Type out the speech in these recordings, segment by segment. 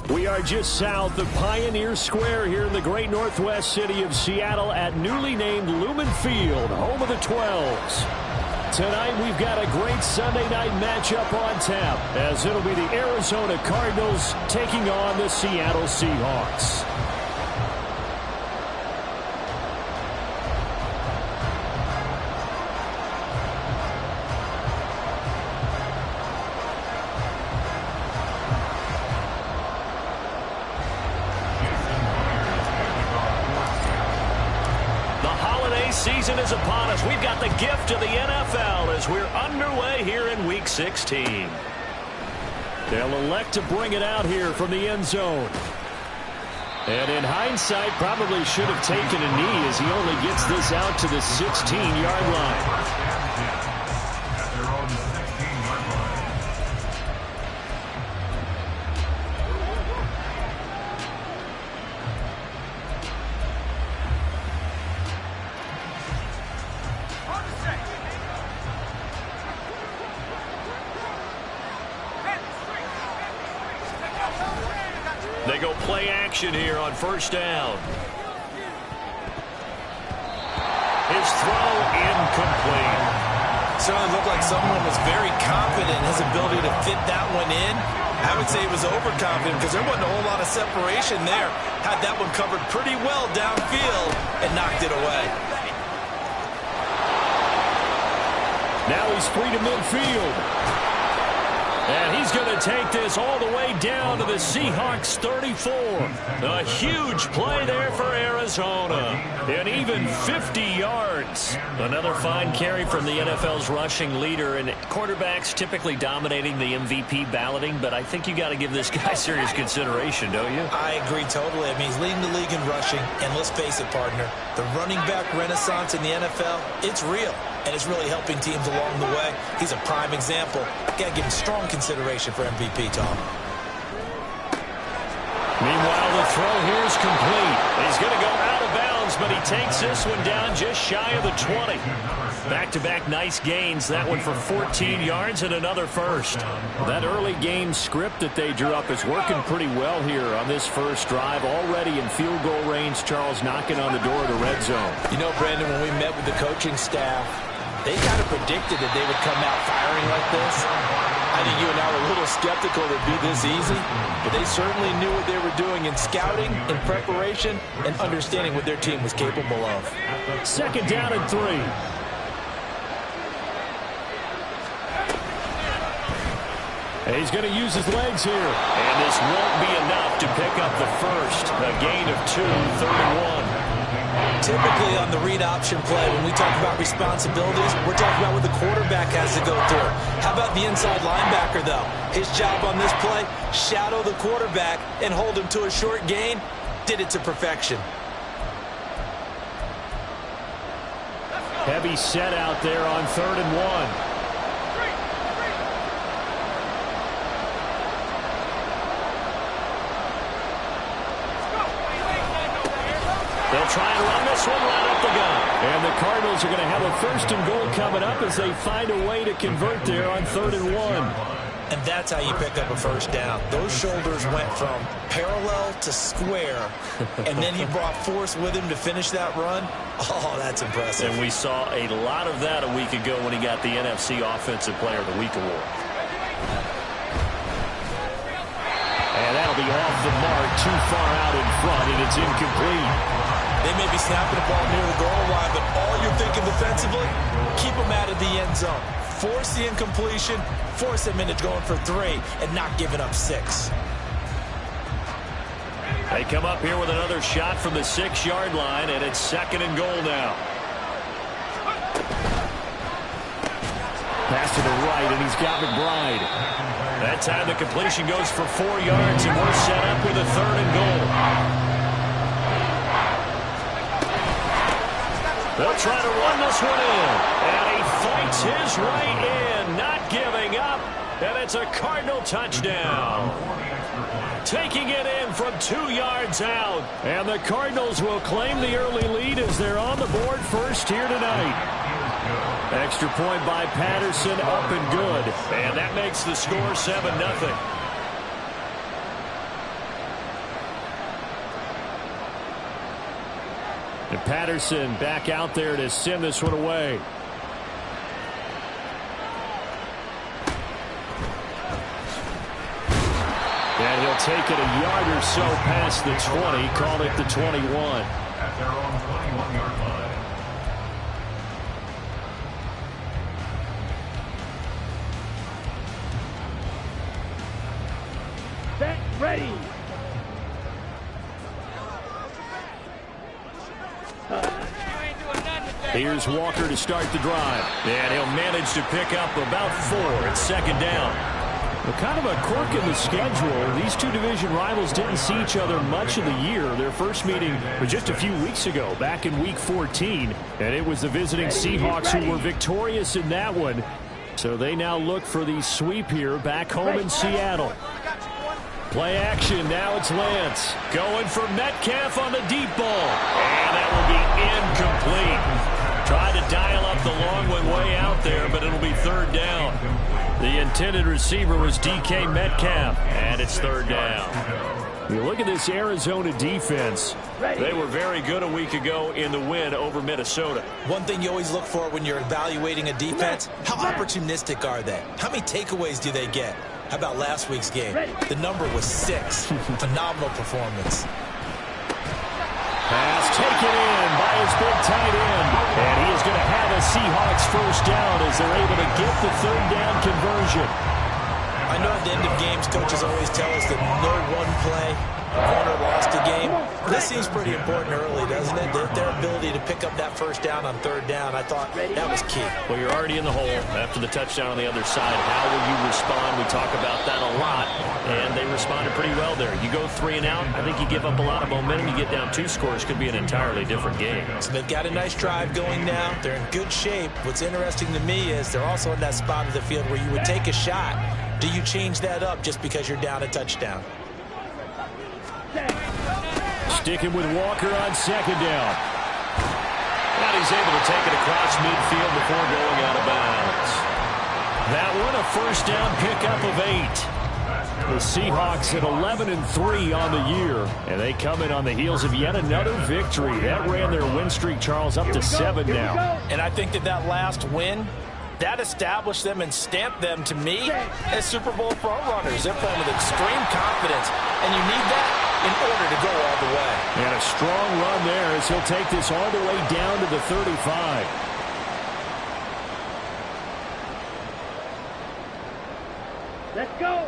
We are just south of Pioneer Square here in the great northwest city of Seattle at newly named Lumen Field, home of the 12s. Tonight we've got a great Sunday night matchup on tap as it'll be the Arizona Cardinals taking on the Seattle Seahawks. Season is upon us. We've got the gift of the NFL as we're underway here in Week 16. They'll elect to bring it out here from the end zone. And in hindsight, probably should have taken a knee as he only gets this out to the 16-yard line. They go play action here on first down. His throw incomplete. Certainly looked like someone was very confident in his ability to fit that one in. I would say he was overconfident because there wasn't a whole lot of separation there. Had that one covered pretty well downfield and knocked it away. Now he's free to midfield. And he's going to take this all the way down to the Seahawks 34. A huge play there for Arizona. And even 50 yards. Another fine carry from the NFL's rushing leader. And quarterbacks typically dominating the MVP balloting, but I think you got to give this guy serious consideration, don't you? I agree totally. I mean, he's leading the league in rushing. And let's face it, partner, the running back renaissance in the NFL, it's real. And it's really helping teams along the way. He's a prime example. Got to give him strong consideration for MVP, Tom. Meanwhile, the throw here is complete. He's going to go out of bounds, but he takes this one down just shy of the 20. Back-to-back nice gains. That one for 14 yards and another first. That early game script that they drew up is working pretty well here on this first drive. Already in field goal range, Charles knocking on the door of the red zone. You know, Brandon, when we met with the coaching staff, they kind of predicted that they would come out firing like this. I think you and I were a little skeptical that it'd be this easy, but they certainly knew what they were doing in scouting, in preparation, and understanding what their team was capable of. Second down and 3. He's going to use his legs here. And this won't be enough to pick up the first. A gain of 2, 31. Typically on the read option play, when we talk about responsibilities, we're talking about what the quarterback has to go through. How about the inside linebacker, though? His job on this play, shadow the quarterback and hold him to a short gain. Did it to perfection. Heavy set out there on 3rd and 1. They'll try and run this one right up the gut. And the Cardinals are going to have a 1st and goal coming up as they find a way to convert there on 3rd and 1. And that's how you pick up a first down. Those shoulders went from parallel to square, and then he brought force with him to finish that run. Oh, that's impressive. And we saw a lot of that a week ago when he got the NFC Offensive Player of the Week award. And that'll be off the mark, too far out in front, and it's incomplete. They may be snapping the ball near the goal line, but all you're thinking defensively, keep them out of the end zone. Force the incompletion, force them into going for 3, and not giving up 6. They come up here with another shot from the 6-yard line, and it's 2nd and goal now. Pass to the right, and he's got McBride. That time the completion goes for 4 yards, and we're set up with a 3rd and goal. They'll try to run this one in. And he fights his way in, not giving up. And it's a Cardinal touchdown. Taking it in from 2 yards out. And the Cardinals will claim the early lead as they're on the board first here tonight. Extra point by Patterson, up and good. And that makes the score 7-0. And Patterson back out there to send this one away. And he'll take it a yard or so past the 20, called it the 21. At their own 21-yard line. Set, ready. Here's Walker to start the drive. And he'll manage to pick up about 4 at second down. Well, kind of a quirk in the schedule. These two division rivals didn't see each other much of the year. Their first meeting was just a few weeks ago, back in Week 14. And it was the visiting Seahawks who were victorious in that one. So they now look for the sweep here back home in Seattle. Play action. Now it's Lance. Going for Metcalf on the deep ball. And that will be incomplete. Tried to dial up the long one way out there, but it'll be third down. The intended receiver was DK Metcalf, and it's third down. You look at this Arizona defense. They were very good a week ago in the win over Minnesota. One thing you always look for when you're evaluating a defense, how opportunistic are they? How many takeaways do they get? How about last week's game? The number was 6. Phenomenal performance. Pass taken in by his big tight end. And he is going to have a Seahawks first down as they're able to get the third down conversion. I know at the end of games, coaches always tell us that no one play, corner lost a game. This seems pretty important early, doesn't it? Their ability to pick up that first down on third down, I thought that was key. Well, you're already in the hole after the touchdown on the other side. How will you respond? We talk about that a lot, and they responded pretty well there. You go 3 and out, I think you give up a lot of momentum. You get down 2 scores, could be an entirely different game. So they've got a nice drive going now. They're in good shape. What's interesting to me is they're also in that spot of the field where you would take a shot. Do you change that up just because you're down a touchdown? Sticking with Walker on second down. And he's able to take it across midfield before going out of bounds. That one, a first down pickup of 8. The Seahawks at 11-3 on the year, and they come in on the heels of yet another victory. That ran their win streak, Charles, up to 7 now. And I think that last win, that established them and stamped them, to me, as Super Bowl frontrunners. They're playing with extreme confidence, and you need that in order to go all the way. And a strong run there as he'll take this all the way down to the 35. Let's go.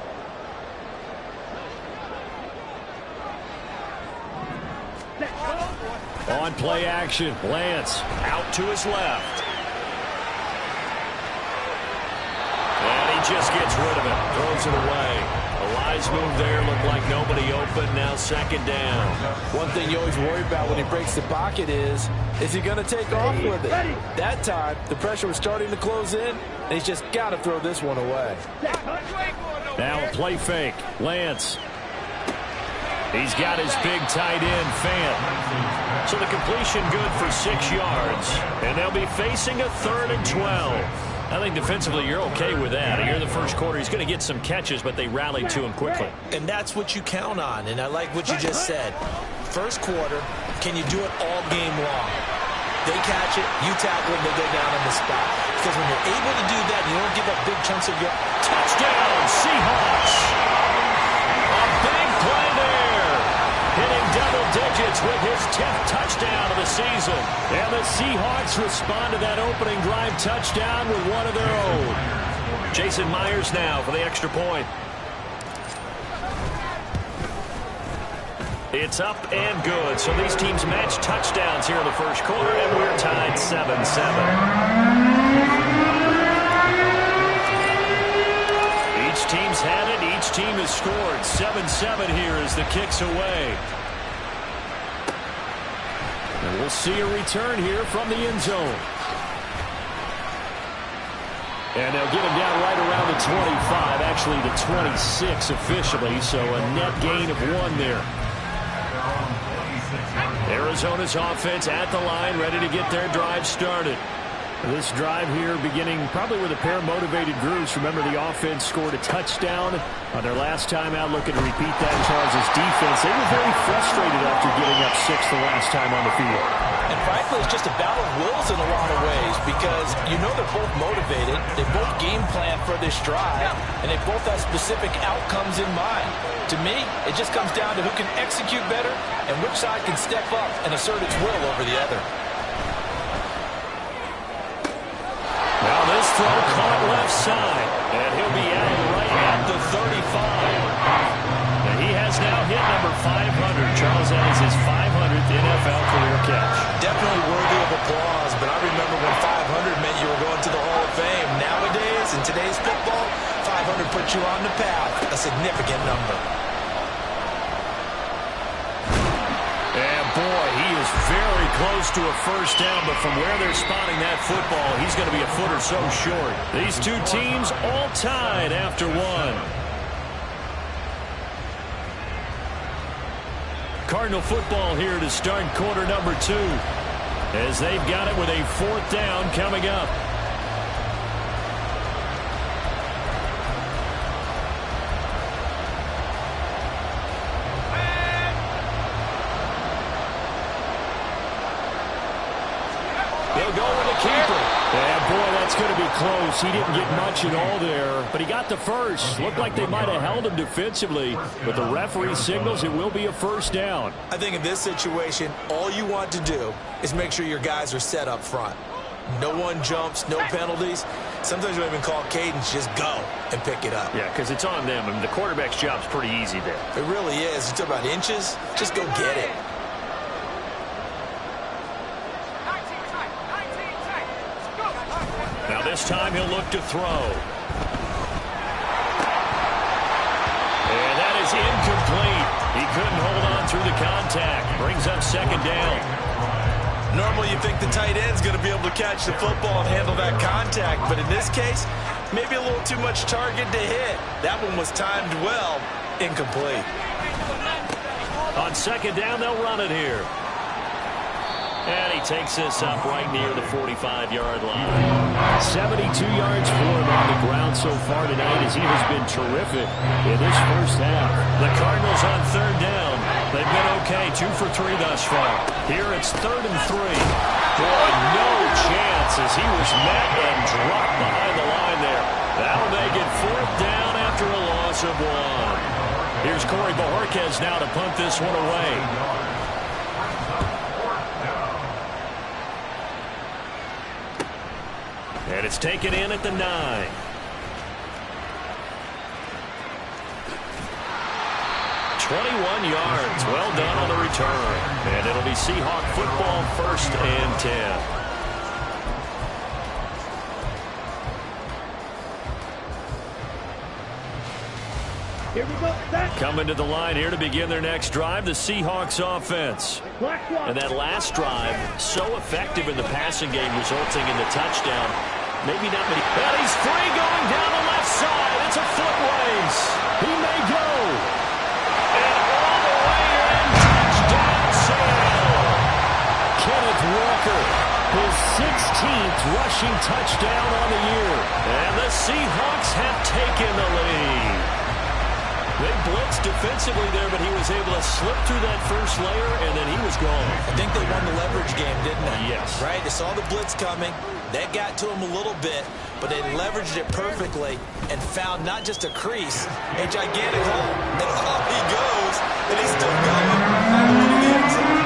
On play action, Lance out to his left. And he just gets rid of it, throws it away. A wise move there, looked like nobody open, now second down. One thing you always worry about when he breaks the pocket is he going to take off with it? That time, the pressure was starting to close in, and he's just got to throw this one away. Now a play fake, Lance. He's got his big tight end, Fant. So the completion good for 6 yards, and they'll be facing a 3rd and 12. I think defensively you're okay with that. Here in the first quarter, he's going to get some catches, but they rallied to him quickly. And that's what you count on, and I like what you just said. First quarter, can you do it all game long? They catch it, you tackle it, they go down on the spot. Because when you're able to do that, you don't give up big chunks of your touchdown, Seahawks. A big play there. Hitting double digits with his 10th touchdown of the season. And the Seahawks respond to that opening drive touchdown with one of their own. Jason Myers now for the extra point. It's up and good. So these teams match touchdowns here in the first quarter, and we're tied 7-7. Each team's had it. Each team has scored. 7-7 here as the kick's away. And we'll see a return here from the end zone. And they'll get him down right around the 25, actually the 26 officially, so a net gain of 1 there. Arizona's offense at the line, ready to get their drive started. This drive here beginning probably with a pair of motivated groups. Remember, the offense scored a touchdown on their last time out. Looking to repeat that in Charles' defense. They were very frustrated after getting up 6 the last time on the field. And frankly, it's just a battle of wills in a lot of ways because you know they're both motivated, they both game plan for this drive, and they both have specific outcomes in mind. To me, it just comes down to who can execute better and which side can step up and assert its will over the other. Now this throw caught left side, and he'll be out right at the 35. And he has now hit number 500. Charles, that is his 500th NFL career catch. Definitely worthy of applause, but I remember when 500 meant you were going to the Hall of Fame. Nowadays, in today's football, 500 puts you on the path, a significant number. And boy, he is very close to a first down, but from where they're spotting that football, he's going to be a foot or so short. These two teams all tied after one. Cardinal football here to start quarter number 2, as they've got it with a 4th down coming up. They'll go with the keeper. And boy, that's going to be close. He didn't get much at all there, but he got the first. Looked like they might have held him defensively, but the referee signals it will be a first down. I think in this situation, all you want to do is make sure your guys are set up front. No one jumps, no penalties. Sometimes you even call cadence, just go and pick it up. Yeah, because it's on them. I mean, the quarterback's job's pretty easy there. It really is. You talk about inches, just go get it. Now this time he'll look to throw. And that is incomplete. He couldn't hold on through the contact. Brings up 2nd down. Normally you think the tight end's going to be able to catch the football and handle that contact, but in this case, maybe a little too much target to hit. That one was timed well, incomplete. On 2nd down, they'll run it here. And he takes this up right near the 45-yard line. 72 yards for him on the ground so far tonight, as he has been terrific in this first half. The Cardinals on 3rd down. They've been okay, 2 for 3 thus far. Here it's 3rd and 3. Boy, no chance as he was met and dropped behind the line there. That'll make it 4th down after a loss of 1. Here's Corey Bojorquez now to punt this one away. And it's taken in at the 9. 21 yards. Well done on the return. And it'll be Seahawk football, 1st and 10. Here we go. Coming to the line here to begin their next drive, the Seahawks offense. And that last drive, so effective in the passing game, resulting in the touchdown. Maybe not many. And he's free going down the left side. It's a foot race. He may go. And all the way in, touchdown Seattle. Kenneth Walker, his 16th rushing touchdown on the year. And the Seahawks have taken the lead. They blitzed defensively there, but he was able to slip through that first layer, and then he was gone. I think they won the leverage game, didn't they? Yes. Right? They saw the blitz coming. That got to him a little bit, but they leveraged it perfectly and found not just a crease, a gigantic hole. And off he goes, and he's still going all the way to the end zone.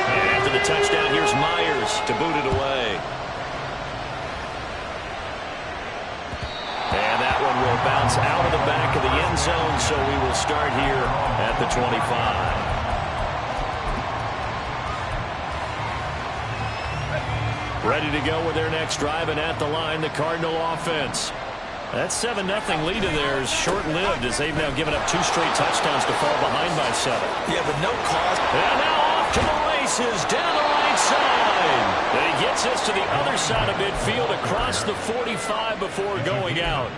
And after the touchdown, here's Myers to boot it away. And that one will bounce out of the back of the end zone, so we will start here at the 25. Ready to go with their next drive, and at the line, the Cardinal offense. That 7-0 lead of theirs short-lived, as they've now given up 2 straight touchdowns to fall behind by 7. Yeah, but no cause. And now off to the races, down the right side. And he gets us to the other side of midfield, across the 45 before going out.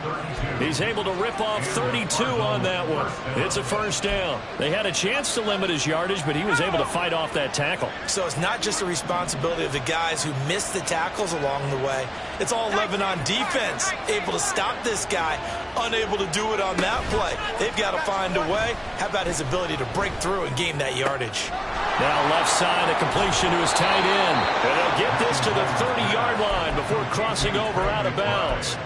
He's able to rip off 32 on that one. It's a first down. They had a chance to limit his yardage, but he was able to fight off that tackle. So it's not just the responsibility of the guys who missed the tackles along the way. It's all 11 on defense, able to stop this guy, unable to do it on that play. They've got to find a way. How about his ability to break through and gain that yardage? Now left side, a completion to his tight end. And they'll get this to the 30-yard line before crossing over out of bounds.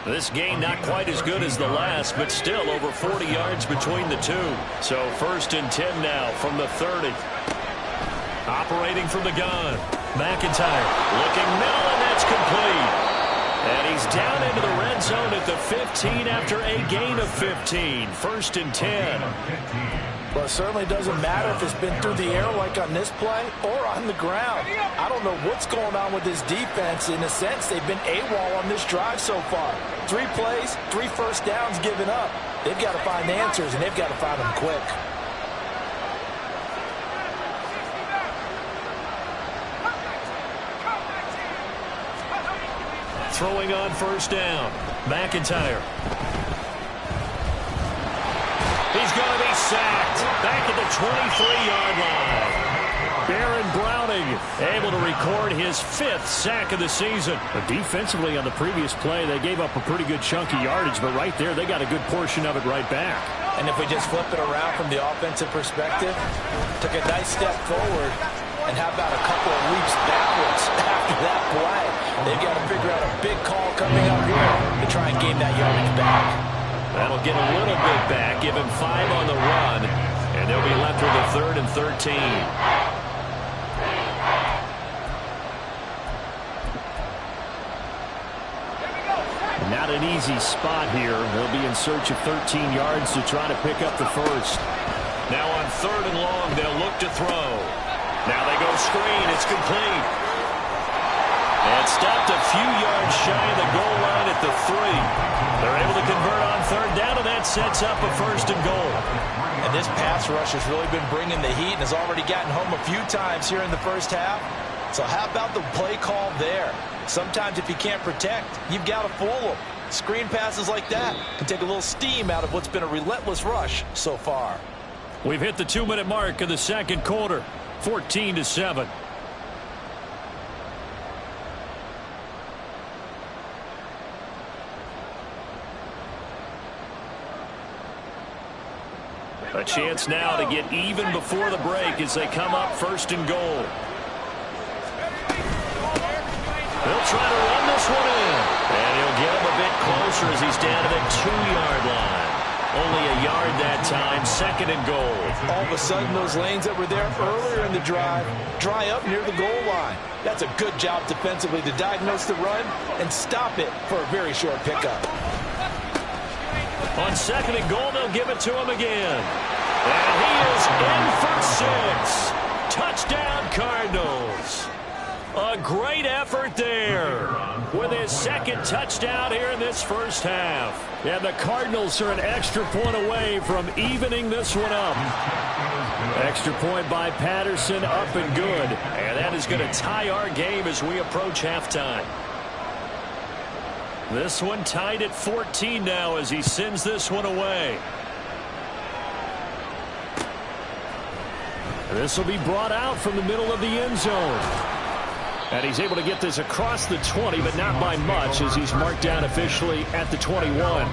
This gain not quite as good as the last, but still over 40 yards between the two. So 1st and 10 now from the 30. Operating from the gun. McIntyre looking middle, and that's complete. And he's down into the red zone at the 15 after a gain of 15. 1st and 10. Well, it certainly doesn't matter if it's been through the air like on this play or on the ground. I don't know what's going on with this defense. In a sense, they've been AWOL on this drive so far. 3 plays, 3 first downs given up. They've got to find answers, and they've got to find them quick. Throwing on 1st down. McIntyre. He's going to be sacked. Back at the 23-yard line. Baron Browning able to record his 5th sack of the season. But defensively on the previous play, they gave up a pretty good chunk of yardage. But right there, they got a good portion of it right back. And if we just flip it around from the offensive perspective, took a nice step forward, and how about a couple of leaps backwards after that play? They've got to figure out a big call coming up here to try and gain that yardage back. That'll get a little bit back, give him 5 on the run, and they'll be left with a 3rd and 13. Not an easy spot here. They'll be in search of 13 yards to try to pick up the 1st. Now on 3rd and long, they'll look to throw. Now they go screen. It's complete. And stopped a few yards shy of the goal line at the 3. They're able to convert on 3rd down, and that sets up a 1st and goal. And this pass rush has really been bringing the heat and has already gotten home a few times here in the 1st half. So how about the play call there? Sometimes if you can't protect, you've got to fool them. Screen passes like that can take a little steam out of what's been a relentless rush so far. We've hit the 2-minute mark of the 2nd quarter. 14-7. A chance now to get even before the break as they come up 1st and goal. They'll try to run this one in. And he'll get him a bit closer as he's down to the 2-yard line. Only a yard that time, 2nd and goal. All of a sudden, those lanes that were there earlier in the drive dry up near the goal line. That's a good job defensively to diagnose the run and stop it for a very short pickup. On 2nd and goal, they'll give it to him again. And he is in for 6. Touchdown, Cardinals. A great effort there with his 2nd touchdown here in this 1st half. And the Cardinals are an extra point away from evening this one up. Extra point by Patterson, up and good. And that is going to tie our game as we approach halftime. This one tied at 14 now as he sends this one away. This will be brought out from the middle of the end zone. And he's able to get this across the 20, but not by much as he's marked down officially at the 21.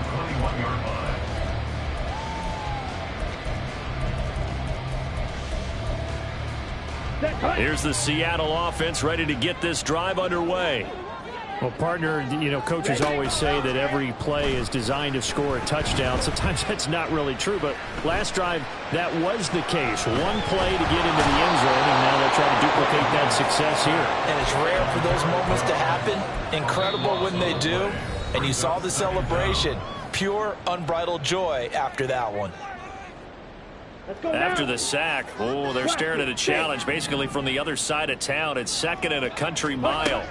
Here's the Seattle offense ready to get this drive underway. Well, partner, you know, coaches always say that every play is designed to score a touchdown. Sometimes that's not really true, but last drive, that was the case. One play to get into the end zone, and now they'll try to duplicate that success here. And it's rare for those moments to happen. Incredible when they do. And you saw the celebration. Pure, unbridled joy after that one. After the sack, oh, they're staring at a challenge basically from the other side of town. It's 2nd and a country mile.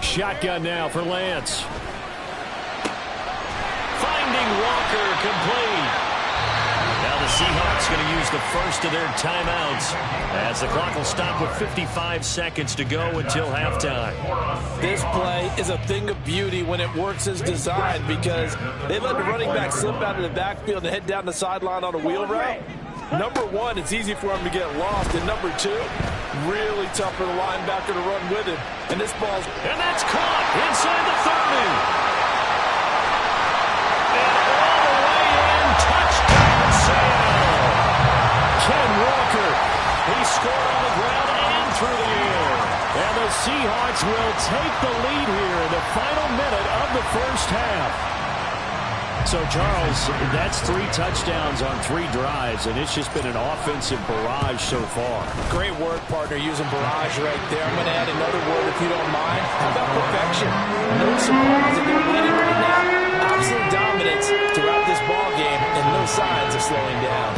Shotgun now for Lance. Finding Walker, complete. Now the Seahawks going to use the 1st of their timeouts as the clock will stop with 55 seconds to go until halftime. This play is a thing of beauty when it works as designed because they let the running back slip out of the backfield and head down the sideline on a wheel route. Number one, it's easy for him to get lost. And number two, really tough for the linebacker to run with him. And this ball's... And that's caught inside the 30. And all the way in, touchdown Seattle. Ken Walker, he scored And the Seahawks will take the lead here in the final minute of the first half. So, Charles, that's 3 touchdowns on 3 drives, and it's just been an offensive barrage so far. Great work, partner, using barrage right there. I'm going to add another word, if you don't mind. How about perfection? No surprise that they're leading right now. Absolute dominance throughout this ball game, and no signs of slowing down.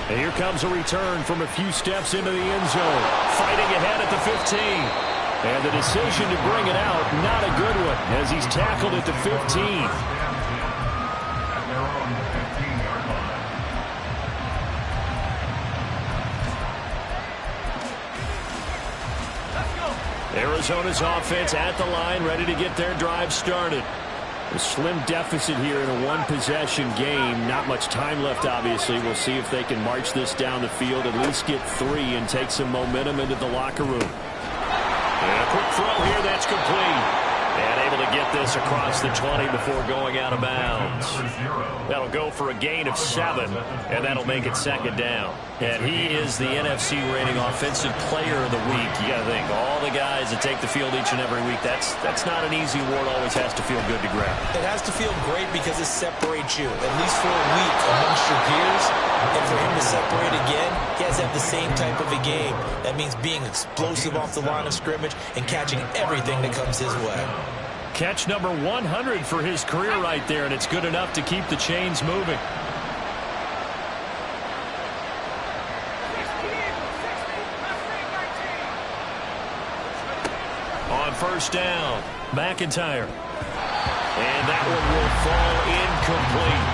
And here comes a return from a few steps into the end zone. Fighting ahead at the 15. And the decision to bring it out, not a good one, as he's tackled at the 15. Arizona's offense at the line, ready to get their drive started. A slim deficit here in a one-possession game. Not much time left, obviously. We'll see if they can march this down the field, at least get 3 and take some momentum into the locker room. And a quick throw here, that's complete. And able to get this across the 20 before going out of bounds. That'll go for a gain of 7, and that'll make it second down. And he is the NFC reigning offensive player of the week. You got to think, all the guys that take the field each and every week, that's not an easy award. Always has to feel good to grab. It has to feel great because it separates you, at least for a week, amongst your peers. And for him to separate again, he has to have the same type of a game. That means being explosive off the line of scrimmage and catching everything that comes his way. Catch number 100 for his career right there, and it's good enough to keep the chains moving. On first down, McIntyre. And that one will fall incomplete.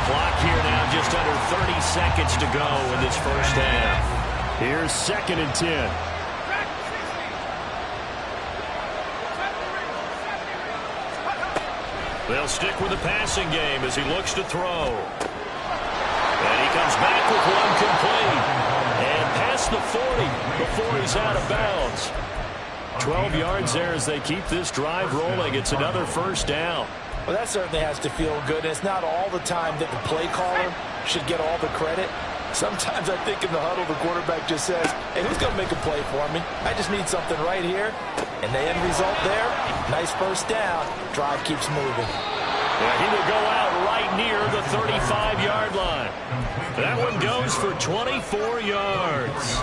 Clock here now, just under 30 seconds to go in this first half. Here's 2nd and 10. They'll stick with the passing game as he looks to throw. And he comes back with one complete. And past the 40 before he's out of bounds. 12 yards there as they keep this drive rolling. It's another first down. Well, that certainly has to feel good. It's not all the time that the play caller should get all the credit. Sometimes I think in the huddle, the quarterback just says, hey, who's going to make a play for me? I just need something right here. And the end result there, nice first down. Drive keeps moving. Yeah, he will go out right near the 35-yard line. That one goes for 24 yards.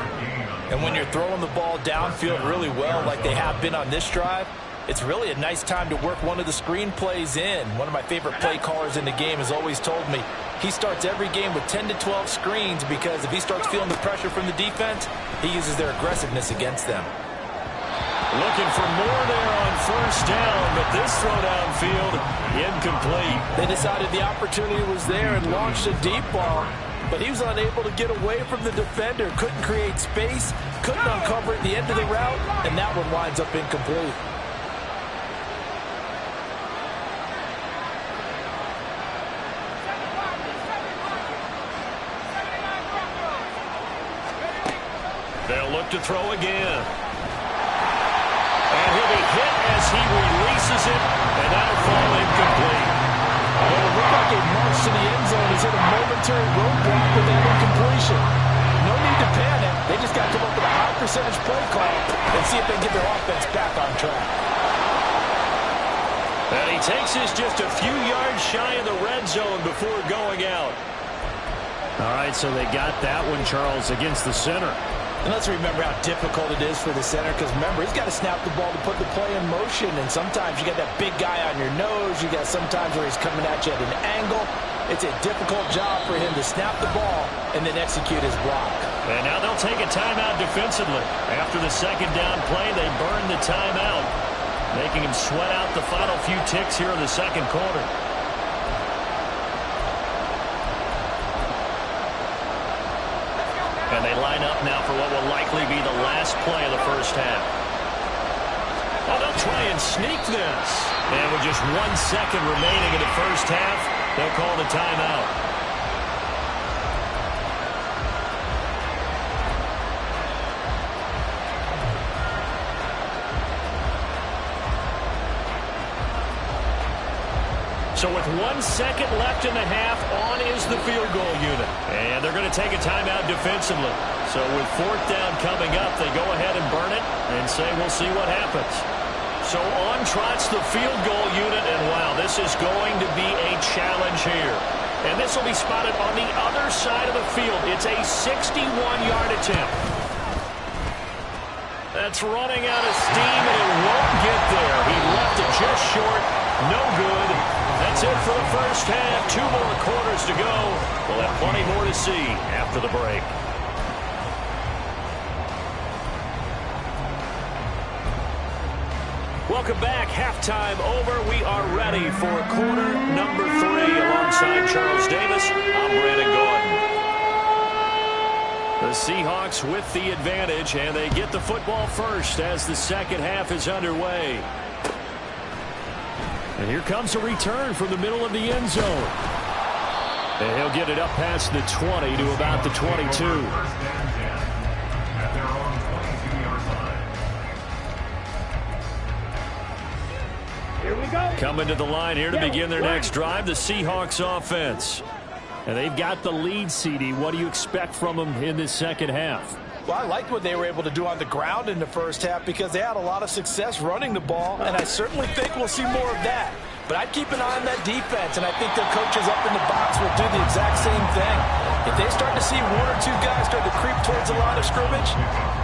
And when you're throwing the ball downfield really well like they have been on this drive, it's really a nice time to work one of the screen plays in. One of my favorite play callers in the game has always told me he starts every game with 10 to 12 screens because if he starts feeling the pressure from the defense, he uses their aggressiveness against them. Looking for more there on first down, but this throw downfield, incomplete. They decided the opportunity was there and launched a deep ball, but he was unable to get away from the defender, couldn't create space, couldn't uncover at the end of the route, and that one winds up incomplete. They'll look to throw again. And he'll be hit as he releases it, and that'll fall incomplete. Well, it looked like a march to the end zone is hit a momentary roadblock with that incompletion. No need to panic. They just got to come up with a high percentage play call and see if they can get their offense back on track. And he takes this just a few yards shy of the red zone before going out. All right, so they got that one, Charles, against the center. And let's remember how difficult it is for the center because, remember, he's got to snap the ball to put the play in motion. And sometimes you got that big guy on your nose. You got sometimes where he's coming at you at an angle. It's a difficult job for him to snap the ball and then execute his block. And now they'll take a timeout defensively. After the second down play, they burn the timeout, making him sweat out the final few ticks here in the second quarter. And they line up now for what will likely be the last play of the first half. Oh, they'll try and sneak this. And with just 1 second remaining in the first half, they'll call the timeout. So with 1 second left in the half, on is the field goal unit. And they're going to take a timeout defensively. So with 4th down coming up, they go ahead and burn it and say we'll see what happens. So on trots the field goal unit, and wow, this is going to be a challenge here. And this will be spotted on the other side of the field. It's a 61-yard attempt. That's running out of steam, and it won't get there. He left it just short. No good. That's it for the first half. 2 more quarters to go. We'll have plenty more to see after the break. Welcome back. Halftime over. We are ready for quarter number 3. Alongside Charles Davis, I'm Brandon Gordon. The Seahawks with the advantage, and they get the football first as the second half is underway. And here comes a return from the middle of the end zone. And he'll get it up past the 20 to about the 22. Here we go. Coming to the line here to begin their next drive, the Seahawks offense. And they've got the lead, CD. What do you expect from them in this second half? Well, I liked what they were able to do on the ground in the first half because they had a lot of success running the ball, and I certainly think we'll see more of that. But I'd keep an eye on that defense, and I think their coaches up in the box will do the exact same thing. If they start to see 1 or 2 guys start to creep towards the line of scrimmage,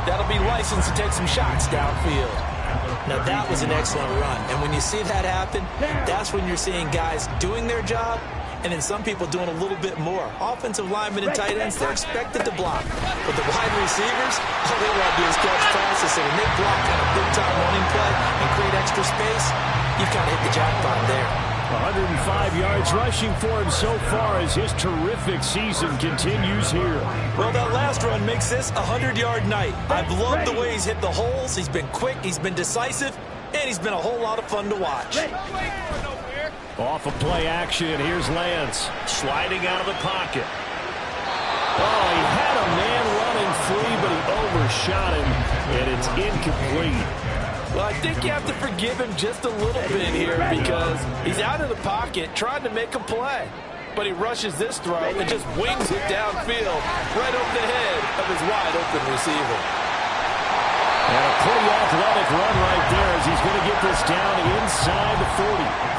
that'll be licensed to take some shots downfield. Now, that was an excellent run. And when you see that happen, that's when you're seeing guys doing their job and then some people doing a little bit more. Offensive linemen and tight ends, they're expected to block. But the wide receivers, all they want to do is catch passes. So when they block on a big-time running play and create extra space, you've kind of hit the jackpot there. 105 yards rushing for him so far as his terrific season continues here. Well, that last run makes this a 100-yard night. I've loved the way he's hit the holes. He's been quick, he's been decisive, and he's been a whole lot of fun to watch. Off of play action, here's Lance sliding out of the pocket. Oh, he had a man running free, but he overshot him, and it's incomplete. Well, I think you have to forgive him just a little bit here because he's out of the pocket trying to make a play. But he rushes this throw and just wings it downfield right over the head of his wide-open receiver. And a pretty athletic run right there as he's going to get this down inside the 40.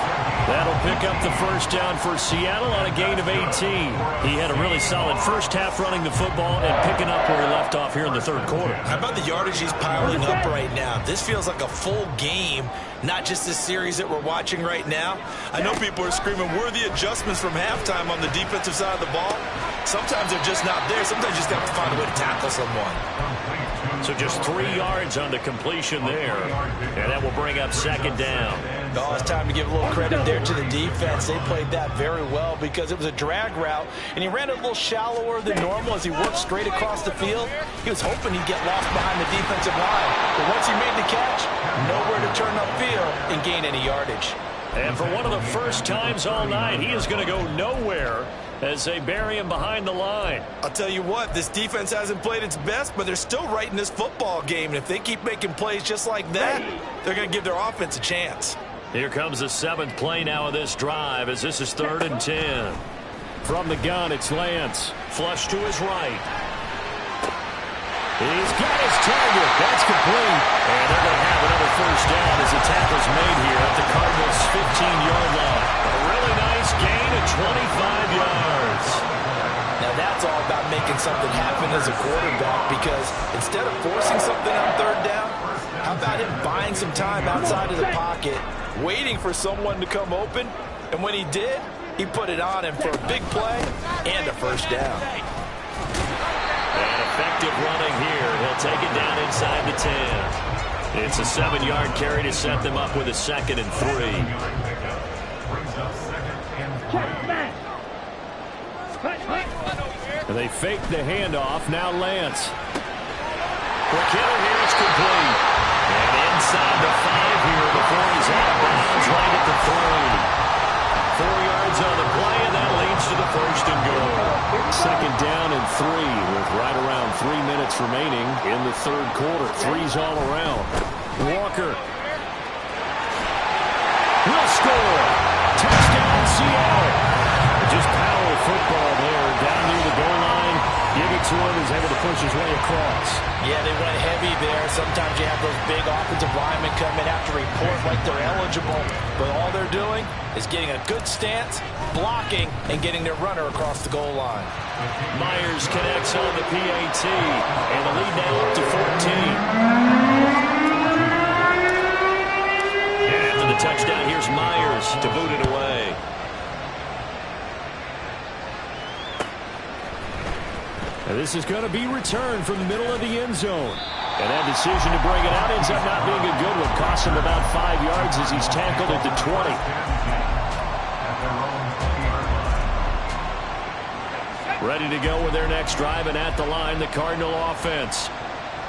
That'll pick up the first down for Seattle on a gain of 18. He had a really solid first half running the football and picking up where he left off here in the third quarter. How about the yardage he's piling up right now? This feels like a full game, not just this series that we're watching right now. I know people are screaming, where are the adjustments from halftime on the defensive side of the ball? Sometimes they're just not there. Sometimes you just have to find a way to tackle someone. So just 3 yards on the completion there. And that will bring up second down. Oh, it's time to give a little credit there to the defense. They played that very well because it was a drag route, and he ran it a little shallower than normal as he worked straight across the field. He was hoping he'd get lost behind the defensive line. But once he made the catch, nowhere to turn upfield and gain any yardage. And for one of the first times all night, he is going to go nowhere as they bury him behind the line. I'll tell you what, this defense hasn't played its best, but they're still right in this football game. And if they keep making plays just like that, they're going to give their offense a chance. Here comes the 7th play now of this drive as this is 3rd and 10. From the gun, it's Lance. Flush to his right. He's got his target. That's complete. And they're going to have another first down as the tackle's made here at the Cardinals' 15-yard line. A really nice gain of 25 yards. Now that's all about making something happen as a quarterback because instead of forcing something on 3rd down, how about him buying some time outside of the pocket, waiting for someone to come open, and when he did, he put it on him for a big play and a first down. And effective running here. He'll take it down inside the 10. It's a 7-yard carry to set them up with a 2nd and 3. They fake the handoff. Now Lance. Quick hitter here. It's complete. And inside the 5 here before he's out of bounds right at the 3. 4 yards on the play, and that leads to the 1st and goal. 2nd down and 3 with right around 3 minutes remaining in the 3rd quarter. 3's all around. Walker will score. Touchdown it to him. He's able to push his way across. Yeah, they went heavy there. Sometimes you have those big offensive linemen come in after report like they're eligible. But all they're doing is getting a good stance, blocking, and getting their runner across the goal line. Myers connects on the PAT, and the lead now up to 14. After the touchdown, here's Myers to boot it away. And this is going to be returned from the middle of the end zone. And that decision to bring it out ends up not being a good one. Cost him about 5 yards as he's tackled at the 20. Ready to go with their next drive, and at the line, the Cardinal offense.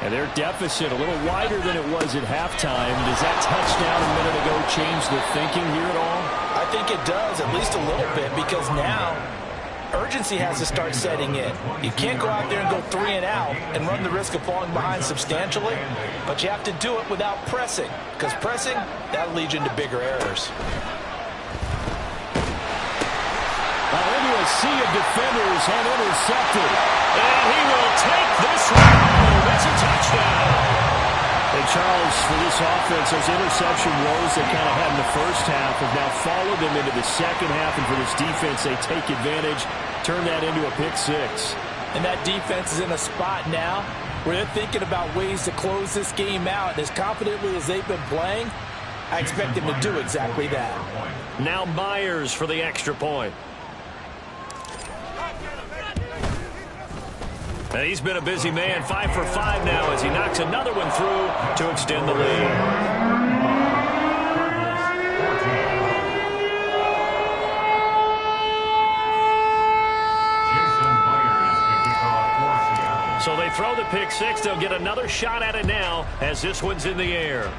And their deficit a little wider than it was at halftime. Does that touchdown a minute ago change the thinking here at all? I think it does, at least a little bit, because now urgency has to start setting in. You can't go out there and go 3 and out and run the risk of falling behind substantially, but you have to do it without pressing, because pressing, that leads you into bigger errors. Into a sea of defenders and intercepted. And he will take this one home. It's a touchdown. And Charles, for this offense, those interception woes they kind of had in the first half have now followed them into the second half. And for this defense, they take advantage, turn that into a pick six. And that defense is in a spot now where they're thinking about ways to close this game out. And as confidently as they've been playing, I expect them to do exactly that. Now Myers for the extra point. And he's been a busy man, 5 for 5 now as he knocks another one through to extend the lead. So they throw the pick six. They'll get another shot at it now as this one's in the air.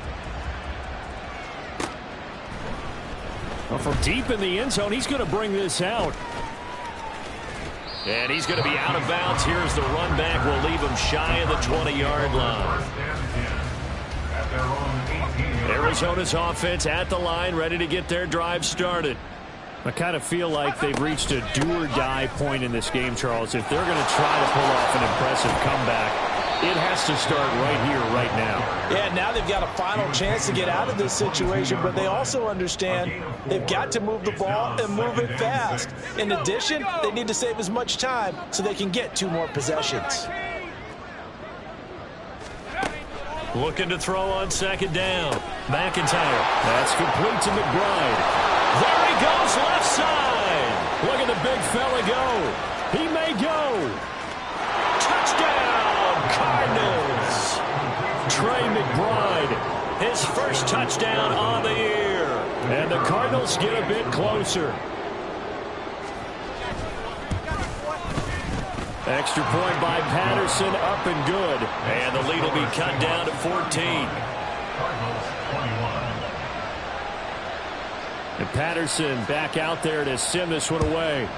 Well, from deep in the end zone, he's going to bring this out. And he's going to be out of bounds. Here's the run back. Will leave him shy of the 20-yard line. Arizona's offense at the line, ready to get their drive started. I kind of feel like they've reached a do-or-die point in this game, Charles. If they're going to try to pull off an impressive comeback, it has to start right here, right now. Yeah, now they've got a final chance to get out of this situation, but they also understand they've got to move the ball and move it fast. In addition, they need to save as much time so they can get 2 more possessions. Looking to throw on second down. McIntyre. That's complete to McBride. There he goes, left side. Look at the big fella go. He may go. Touchdown, Cardinals. Trey McBride, his first touchdown on the year. And the Cardinals get a bit closer. Extra point by Patterson, up and good. And the lead will be cut down to 14. And Patterson back out there to send this one away.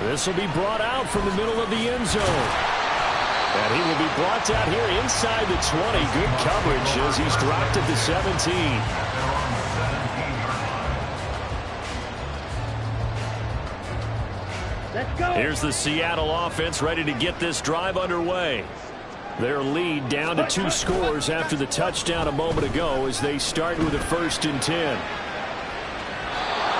This will be brought out from the middle of the end zone. And he will be brought down here inside the 20. Good coverage as he's dropped at the 17. Let's go. Here's the Seattle offense ready to get this drive underway. Their lead down to 2 scores after the touchdown a moment ago as they start with a 1st and 10.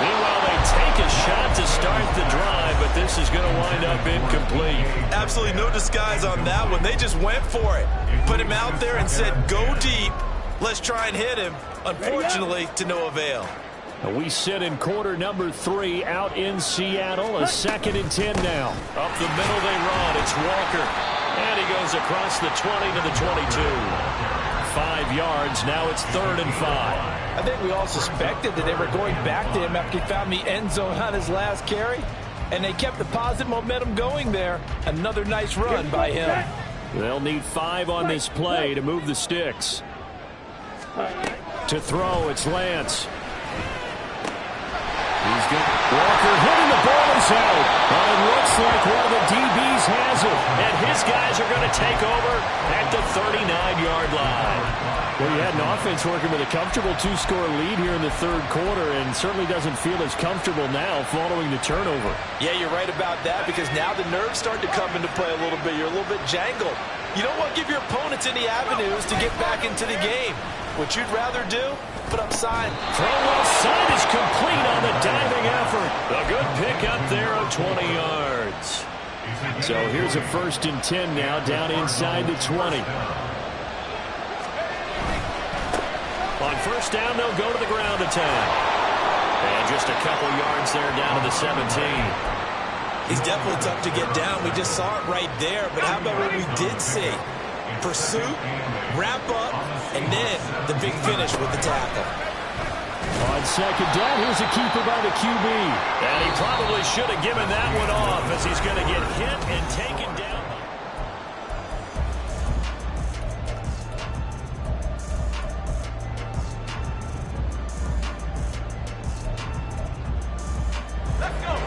Meanwhile, they take a shot to start the drive, but this is going to wind up incomplete. Absolutely no disguise on that one. They just went for it. Put him out there and said, go deep. Let's try and hit him. Unfortunately, to no avail. And we sit in quarter number 3 out in Seattle. A 2nd and 10 now. Up the middle they run. It's Walker. And he goes across the 20 to the 22. 5 yards. Now it's 3rd and 5. I think we all suspected that they were going back to him after he found the end zone on his last carry. And they kept the positive momentum going there. Another nice run by him. They'll need 5 on this play to move the sticks. To throw, it's Lance. He's good. Walker hitting the ball is out. And it looks like one of the DBs Breeze has it, and his guys are going to take over at the 39-yard line. Well, you had an offense working with a comfortable 2-score lead here in the third quarter, and certainly doesn't feel as comfortable now following the turnover. Yeah, you're right about that, because now the nerves start to come into play a little bit. You're a little bit jangled. You don't want to give your opponents any avenues to get back into the game. What you'd rather do, put up sign. Throw left side is complete on the diving effort. A good pickup there of 20 yards. So here's a 1st and 10 now, down inside the 20. On 1st down, they'll go to the ground attack. And just a couple yards there down to the 17. He's definitely tough to get down. We just saw it right there. But how about what we did see? Pursuit, wrap up, and then the big finish with the tackle. On 2nd down, here's a keeper by the QB. And he probably should have given that one off, as he's going to get hit and taken down.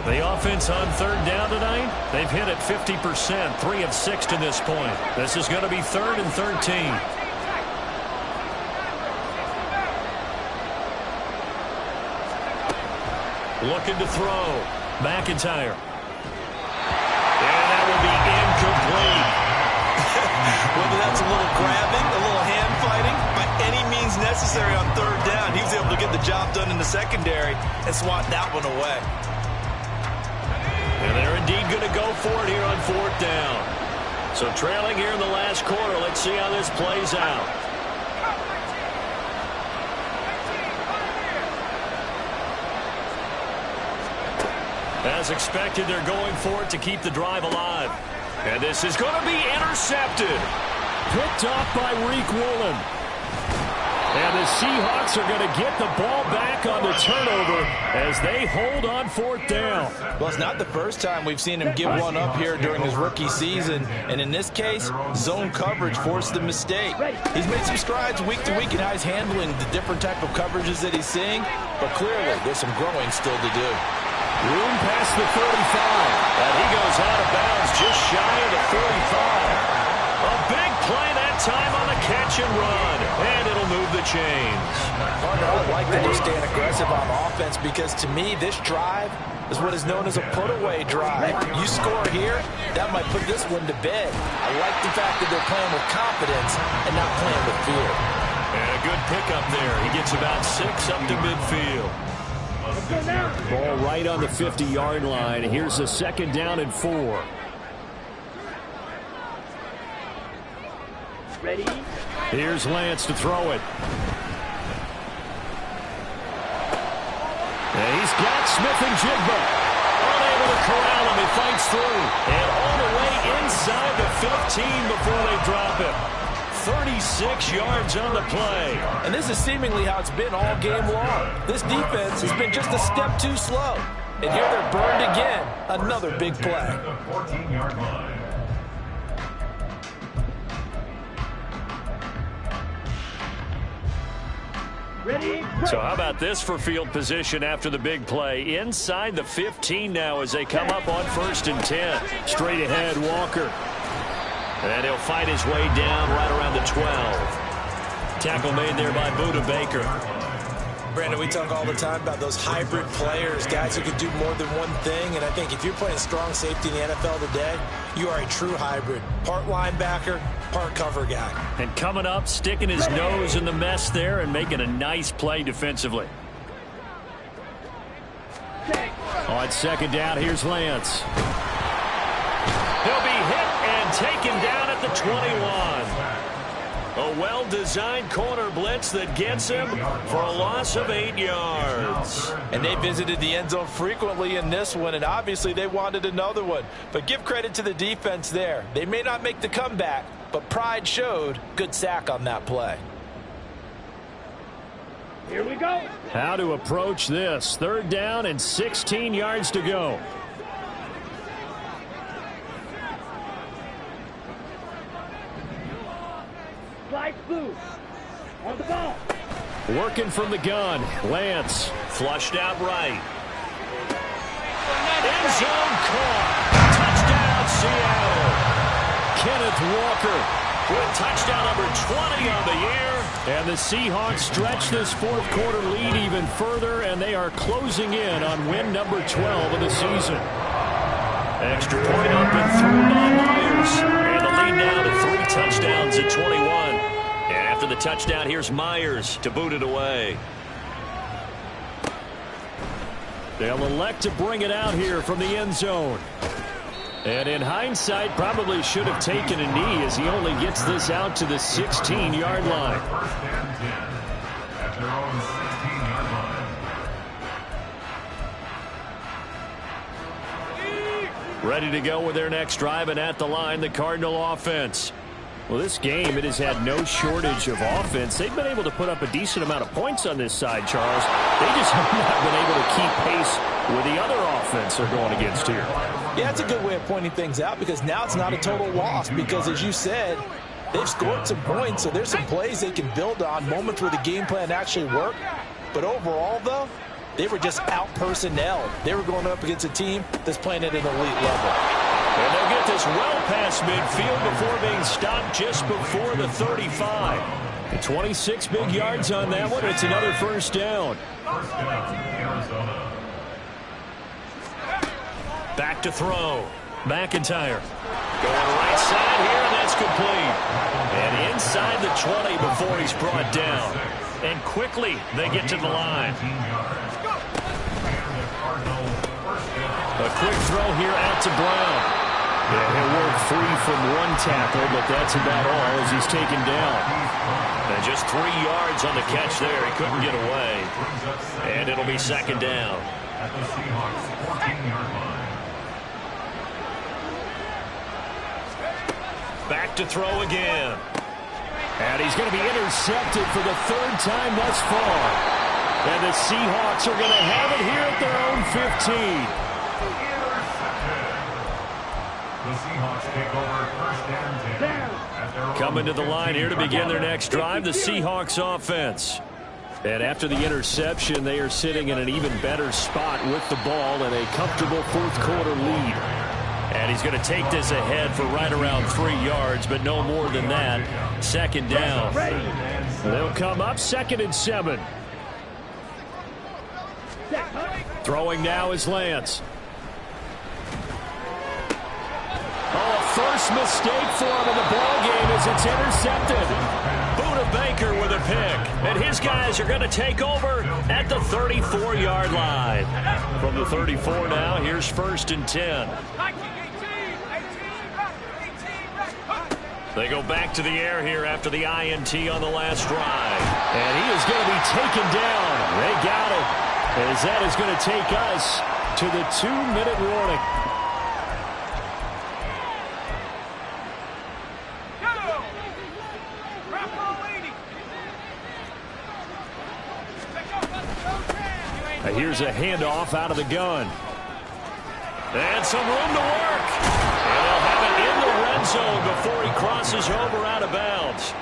The offense on 3rd down tonight, they've hit it 50%, 3 of 6 to this point. This is going to be 3rd and 13. Looking to throw. McIntyre. And that will be incomplete. Whether that's a little grabbing, a little hand fighting, by any means necessary on 3rd down, he was able to get the job done in the secondary and swat that one away. And they're indeed going to go for it here on 4th down. So trailing here in the last quarter. Let's see how this plays out. As expected, they're going for it to keep the drive alive. And this is going to be intercepted. Picked off by Reek Woolen. And the Seahawks are going to get the ball back on the turnover as they hold on 4th down. Well, it's not the first time we've seen him give one up here during his rookie season. And in this case, zone coverage forced the mistake. He's made some strides week to week in how he's handling the different type of coverages that he's seeing. But clearly, there's some growing still to do. Room past the 35. And he goes out of bounds just shy of the 45. A big play that time on the catch and run. And it'll move the chains. Partner, I like that they're staying aggressive on offense, because to me, this drive is what is known as a put-away drive. You score here, that might put this one to bed. I like the fact that they're playing with confidence and not playing with fear. And a good pickup there. He gets about 6 up to midfield. Ball right on the 50-yard line. Here's a 2nd down and 4. Ready? Here's Lance to throw it. And he's got Smith-Njigba. Unable to corral him. He fights through. And all the way inside the 15 before they drop him. 36 yards on the play. And this is seemingly how it's been all game long. This defense has been just a step too slow. And here they're burned again. Another big play. Ready? So how about this for field position after the big play? Inside the 15 now as they come up on 1st and 10. Straight ahead, Walker. And he'll fight his way down right around the 12. Tackle made there by Buda Baker. Brandon, we talk all the time about those hybrid players, guys who can do more than one thing. And I think if you're playing strong safety in the NFL today, you are a true hybrid. Part linebacker, part cover guy. And coming up, sticking his nose in the mess there and making a nice play defensively. On 2nd down, here's Lance. He'll be hit and taken down at the 21. A well-designed corner blitz that gets him for a loss of 8 yards. And they visited the end zone frequently in this one, and obviously they wanted another one. But give credit to the defense there. They may not make the comeback, but pride showed. Good sack on that play. Here we go. How to approach this. 3rd down and 16 yards to go. Slide blue. On the ball. Working from the gun. Lance flushed out right. End zone caught. Touchdown, Seattle. Walker with touchdown number 20 on the year. And the Seahawks stretch this fourth quarter lead even further, and they are closing in on win number 12 of the season. Extra point up and through by Myers. And the lead now to 3 touchdowns at 21. And after the touchdown, here's Myers to boot it away. They'll elect to bring it out here from the end zone. And in hindsight, probably should have taken a knee as he only gets this out to the 16-yard line. Ready to go with their next drive, and at the line, the Cardinal offense. Well, this game, it has had no shortage of offense. They've been able to put up a decent amount of points on this side, Charles. They just have not been able to keep pace with the other offense they're going against here. Yeah, it's a good way of pointing things out because now it's not a total loss because, as you said, they've scored some points, so there's some plays they can build on, moments where the game plan actually worked. But overall, though, they were just out-personnel. They were going up against a team that's playing at an elite level. And they'll get this well past midfield before being stopped just before the 35. And 26 big yards on that one. It's another first down. Back to throw. McIntyre. Going right side here, and that's complete. And inside the 20 before he's brought down. And quickly they get to the line. A quick throw here out to Brown. Yeah, he'll work free from one tackle, but that's about all as he's taken down. And just 3 yards on the catch there. He couldn't get away. And it'll be second down. Back to throw again. And he's going to be intercepted for the 3rd time thus far. And the Seahawks are going to have it here at their own 15. Coming to the line here to begin their next drive, the Seahawks offense. And after the interception, they are sitting in an even better spot with the ball and a comfortable fourth quarter lead. And he's going to take this ahead for right around 3 yards, but no more than that. Second down. They'll come up 2nd and 7. Throwing now is Lance. First mistake for him in the ballgame as it's intercepted. Buda Baker with a pick. And his guys are going to take over at the 34-yard line. From the 34 now, here's 1st and 10. They go back to the air here after the INT on the last drive. And he is going to be taken down. They got it. As that is going to take us to the 2-minute warning. Here's a handoff out of the gun. And some room to work. And they'll have it in the red zone before he crosses over out of bounds.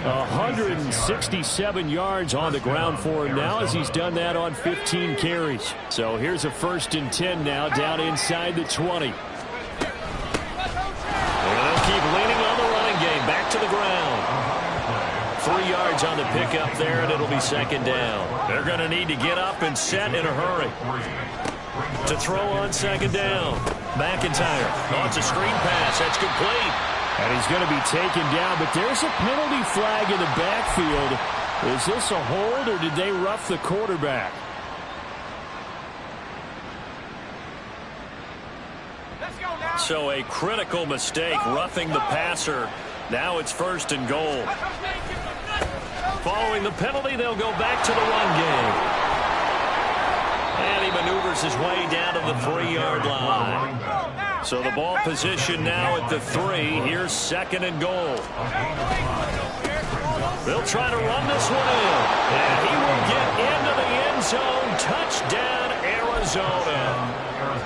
167 yards on the ground for him now as he's done that on 15 carries. So here's a 1st and 10 now down inside the 20. And they'll keep leaning on the running game. Back to the ground. 3 yards on the pickup there, and it'll be second down. They're going to need to get up and set in a hurry. To throw on second down. McIntyre. Oh, it's a screen pass. That's complete. And he's going to be taken down, but there's a penalty flag in the backfield. Is this a hold, or did they rough the quarterback? So a critical mistake, roughing the passer. Now it's 1st and goal. Following the penalty, they'll go back to the run game. And he maneuvers his way down to the 3-yard line. So the ball position now at the 3. Here's 2nd and goal. They'll try to run this one in. And he will get into the end zone. Touchdown, Arizona.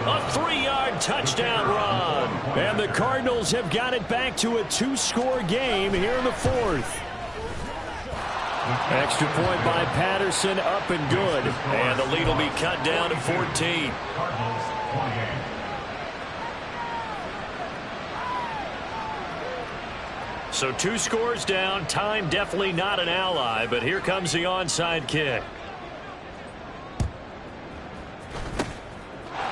A 3-yard touchdown run. And the Cardinals have got it back to a 2-score game here in the 4th. Extra point by Patterson, up and good. And the lead will be cut down to 14. So 2 scores down. Time definitely not an ally, but here comes the onside kick.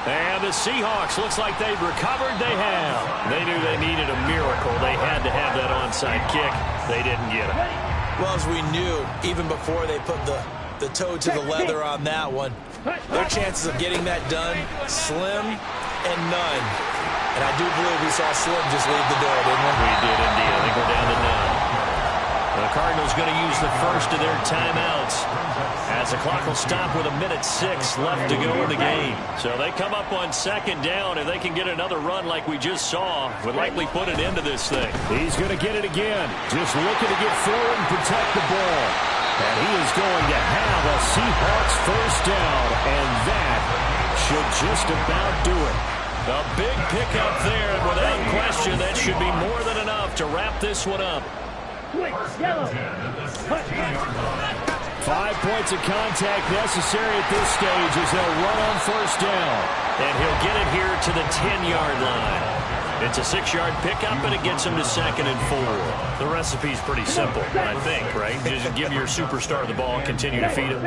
And the Seahawks, looks like they've recovered. They have. They knew they needed a miracle. They had to have that onside kick. They didn't get it. Well, as we knew, even before they put the toe to the leather on that one, their chances of getting that done, slim and none. And I do believe we saw Slim just leave the door, didn't we? We did indeed. I think we're down to none. The Cardinals going to use the first of their timeouts as the clock will stop with 1:06 left to go in the game. So they come up on 2nd down. If they can get another run like we just saw, would likely put an end to this thing. He's going to get it again. Just looking to get forward and protect the ball. And he is going to have a Seahawks first down. And that should just about do it. A big pickup there, and without question, that should be more than enough to wrap this one up. 5 points of contact necessary at this stage as they'll run on first down. And he'll get it here to the 10-yard line. It's a 6-yard pickup, and it gets him to 2nd and 4. The recipe's pretty simple, I think, right? Just give your superstar the ball and continue to feed him.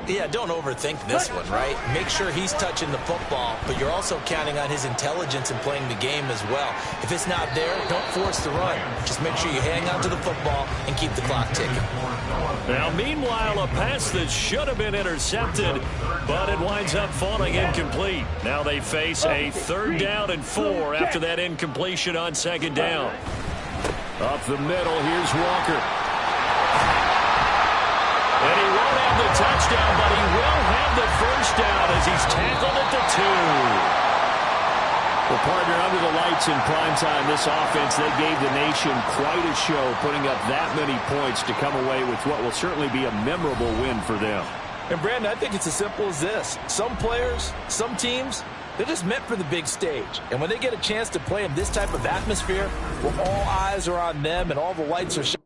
Yeah, don't overthink this one, right? Make sure he's touching the football, but you're also counting on his intelligence in playing the game as well. If it's not there, don't force the run. Just make sure you hang on to the football and keep the clock ticking. Now, meanwhile, a pass that should have been intercepted, but it winds up falling incomplete. Now they face a 3rd down and 4 after that incompletion on 2nd down. Up the middle, here's Walker. And he won't have the touchdown, but he will have the first down as he's tackled at the 2. Well, partner, under the lights in primetime, this offense, they gave the nation quite a show, putting up that many points to come away with what will certainly be a memorable win for them. And, Brandon, I think it's as simple as this. Some players, some teams, they're just meant for the big stage. And when they get a chance to play in this type of atmosphere, where all eyes are on them and all the lights are shining,